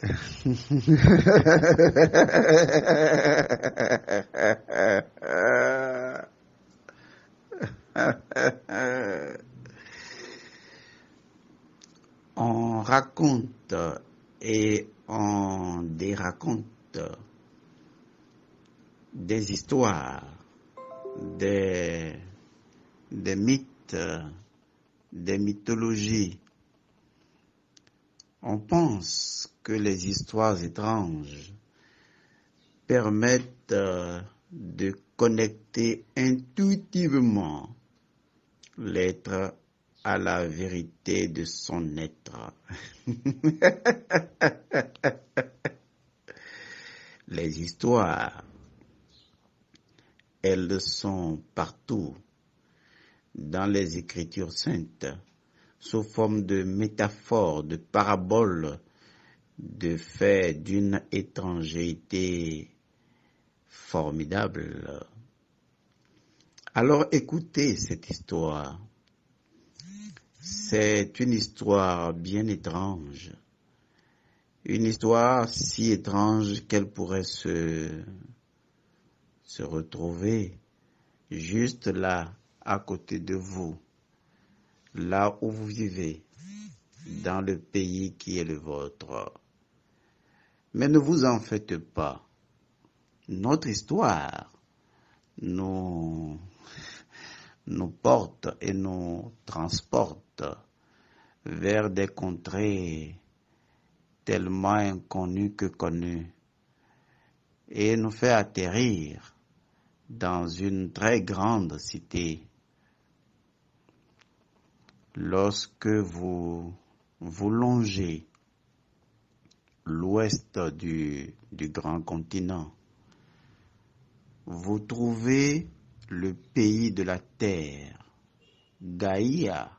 On raconte et on déraconte des histoires, des mythes, des mythologies. On pense que les histoires étranges permettent de connecter intuitivement l'être à la vérité de son être. Les histoires, elles sont partout dans les Écritures saintes, sous forme de métaphores, de paraboles, de faits d'une étrangeté formidable. Alors écoutez cette histoire. C'est une histoire bien étrange. Une histoire si étrange qu'elle pourrait se retrouver juste là, à côté de vous, là où vous vivez, dans le pays qui est le vôtre. Mais ne vous en faites pas. Notre histoire nous porte et nous transporte vers des contrées tellement inconnues que connues et nous fait atterrir dans une très grande cité. Lorsque vous longez l'ouest du grand continent, vous trouvez le pays de la terre, Gaïa,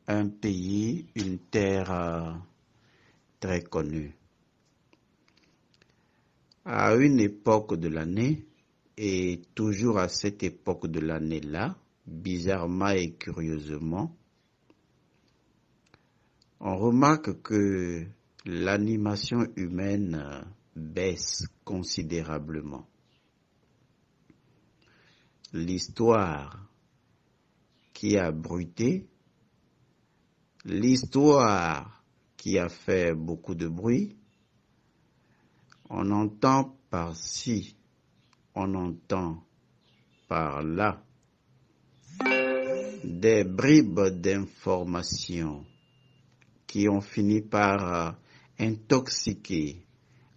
un pays, une terre très connue. À une époque de l'année, et toujours à cette époque de l'année-là, bizarrement et curieusement, on remarque que l'animation humaine baisse considérablement. L'histoire qui a bruité, l'histoire qui a fait beaucoup de bruit, on entend par-ci, on entend par-là des bribes d'informations qui ont fini par intoxiquer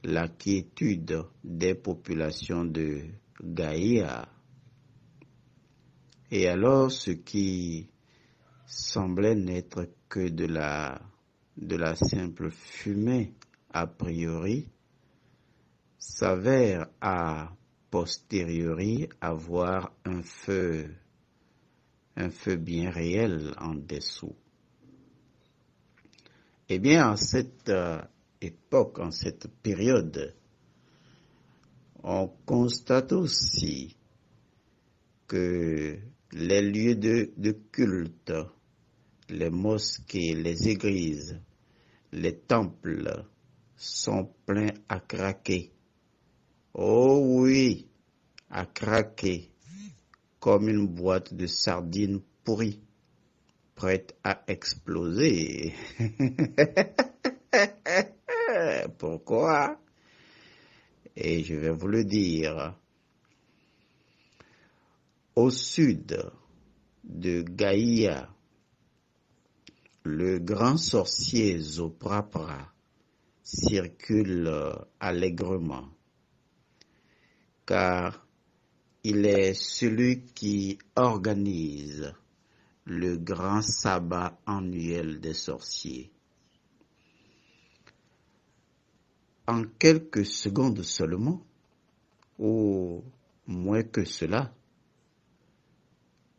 la quiétude des populations de Gaïa. Et alors, ce qui semblait n'être que de la simple fumée a priori, s'avère à posteriori avoir un feu bien réel en dessous. Eh bien, en cette époque, en cette période, on constate aussi que les lieux de culte, les mosquées, les églises, les temples sont pleins à craquer. Oh oui, à craquer, comme une boîte de sardines pourries, prête à exploser. Pourquoi? Et je vais vous le dire. Au sud de Gaïa, le grand sorcier Zoprapra circule allègrement, car il est celui qui organise le grand sabbat annuel des sorciers. En quelques secondes seulement, ou moins que cela,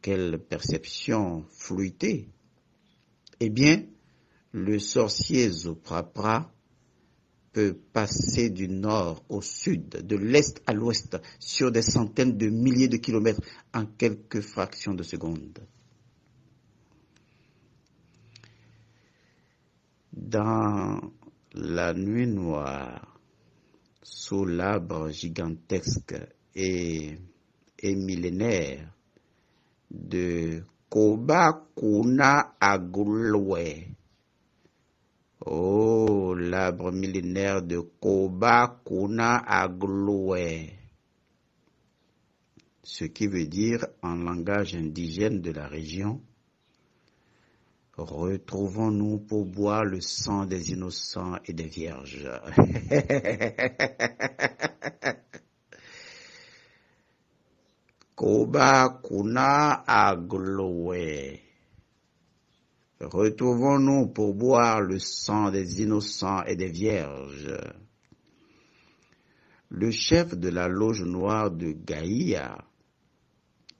quelle perception fruitée! Eh bien, le sorcier Zoprapra peut passer du nord au sud, de l'est à l'ouest, sur des centaines de milliers de kilomètres en quelques fractions de secondes. Dans La nuit noire, sous l'arbre gigantesque et millénaire de Kobakuna Agulwe. Oh, l'arbre millénaire de Kobakuna Agulwe. Ce qui veut dire, en langage indigène de la région, retrouvons-nous pour boire le sang des innocents et des vierges. Kobakuna Agulwe. Retrouvons-nous pour boire le sang des innocents et des vierges. Le chef de la loge noire de Gaïa,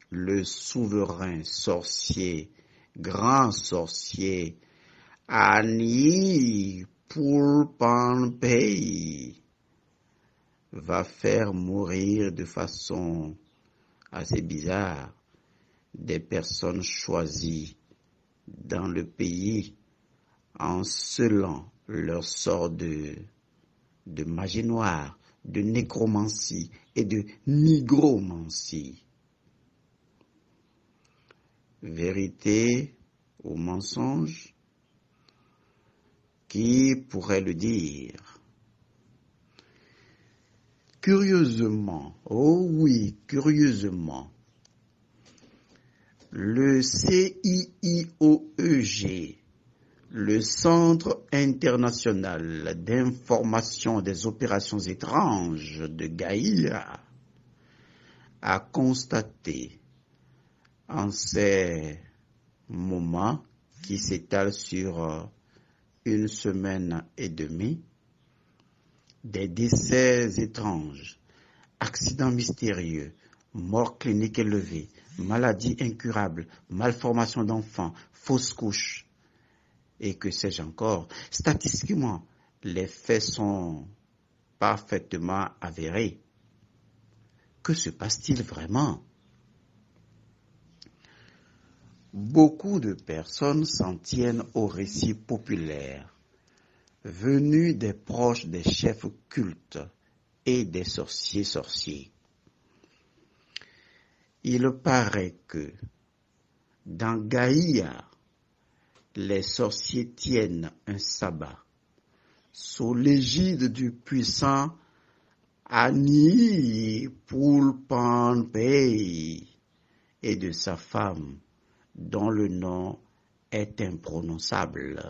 le souverain sorcier, grand sorcier, Ani Pulpanpei, va faire mourir de façon assez bizarre des personnes choisies dans le pays en scellant leur sort de magie noire, de nécromancie et de nigromancie. Vérité ou mensonge, qui pourrait le dire? Curieusement, oh oui, curieusement, le CIIOEG, le Centre international d'information des opérations étranges de Gaïa, a constaté en ces moments qui s'étalent sur une semaine et demie des décès étranges, accidents mystérieux, morts cliniques élevées, maladies incurables, malformations d'enfants, fausses couches, et que sais-je encore. Statistiquement, les faits sont parfaitement avérés. Que se passe-t-il vraiment? Beaucoup de personnes s'en tiennent aux récits populaires, venus des proches des chefs cultes et des sorciers. Il paraît que dans Gaïa, les sorciers tiennent un sabbat sous l'égide du puissant Ani Pulpanpei et de sa femme, dont le nom est imprononçable,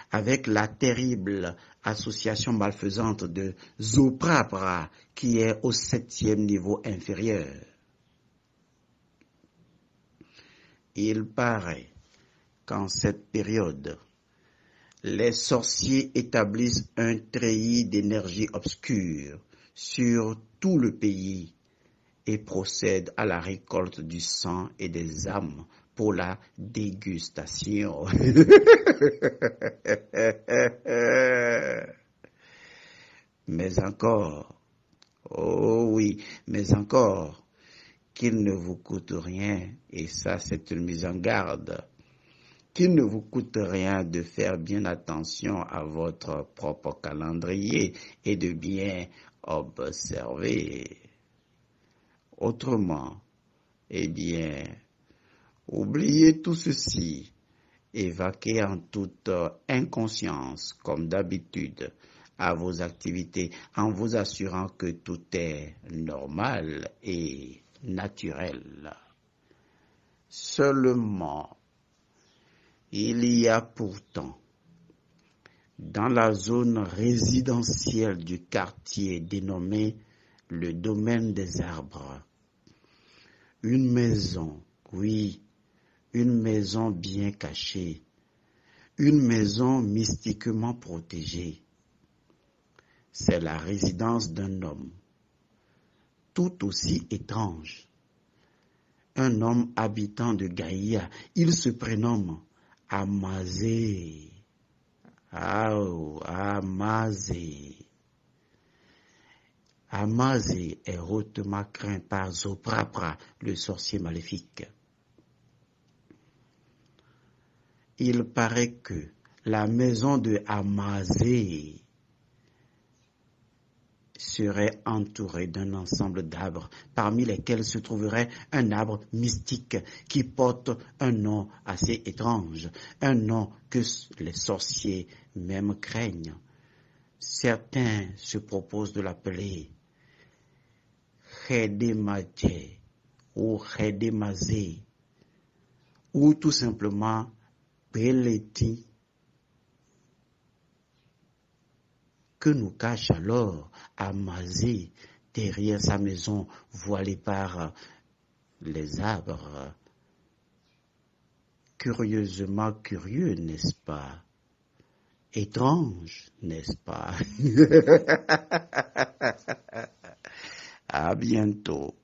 avec la terrible association malfaisante de Zoprapra qui est au 7e niveau inférieur. Il paraît qu'en cette période, les sorciers établissent un treillis d'énergie obscure sur tout le pays et procèdent à la récolte du sang et des âmes pour la dégustation. Mais encore, oh oui, mais encore, qu'il ne vous coûte rien, et ça c'est une mise en garde, qu'il ne vous coûte rien de faire bien attention à votre propre calendrier et de bien observer. Autrement, eh bien, oubliez tout ceci et vaquez en toute inconscience, comme d'habitude, à vos activités en vous assurant que tout est normal et naturel. Seulement, il y a pourtant, dans la zone résidentielle du quartier dénommé le domaine des arbres, une maison, oui, une maison bien cachée, une maison mystiquement protégée. C'est la résidence d'un homme, tout aussi étrange. Un homme habitant de Gaïa, il se prénomme Amazé. Oh, Amazé. Amazé est hautement craint par Zoprapra, le sorcier maléfique. Il paraît que la maison de Amazé serait entourée d'un ensemble d'arbres, parmi lesquels se trouverait un arbre mystique qui porte un nom assez étrange, un nom que les sorciers même craignent. Certains se proposent de l'appeler Khedemaje ou Khedemazé, ou tout simplement Beleti. Que nous cache alors Amazé derrière sa maison voilée par les arbres? Curieusement curieux, n'est-ce pas? Étrange, n'est-ce pas? À bientôt.